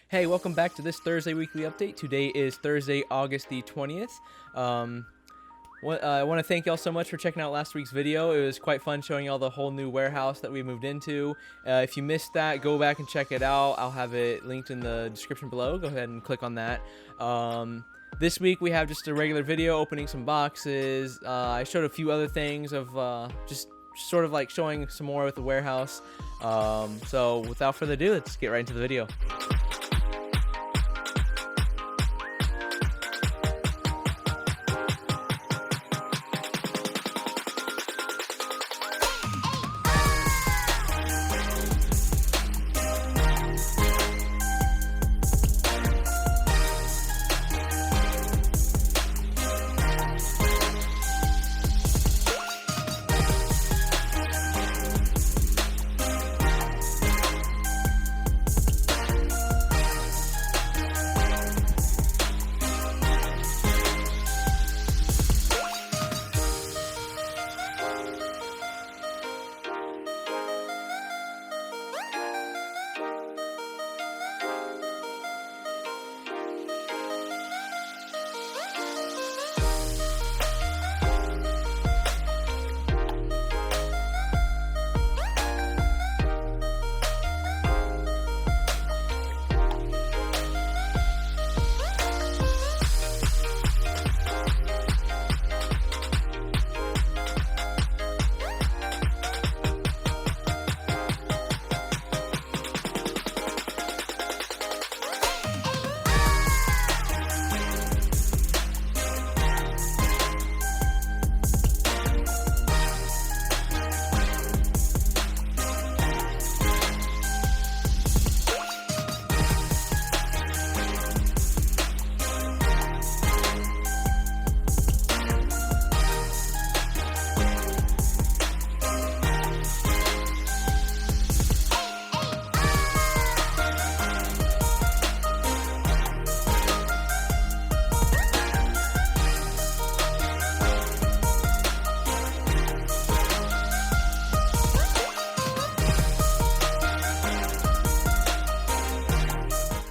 Hey, welcome back to this Thursday weekly update. Today is Thursday, August the 20th. I want to thank y'all so much for checking out last week's video. It was quite fun showing y'all the whole new warehouse that we moved into. If you missed that, go back and check it out. I'll have it linked in the description below. Go ahead and click on that. This week we have just a regular video opening some boxes. I showed a few other things of just sort of like showing some more with the warehouse. So without further ado, let's get right into the video.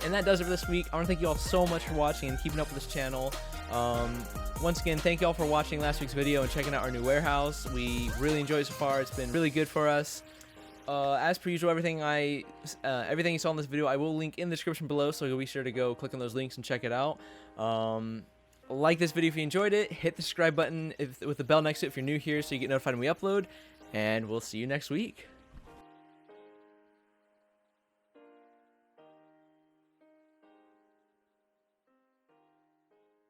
And that does it for this week. I want to thank you all so much for watching and keeping up with this channel. Once again, thank you all for watching last week's video and checking out our new warehouse. We really enjoyed it so far. It's been really good for us. As per usual, everything you saw in this video, I will link in the description below, so you'll be sure to go click on those links and check it out. Like this video if you enjoyed it. Hit the subscribe button with the bell next to it if you're new here, so you get notified when we upload. And we'll see you next week.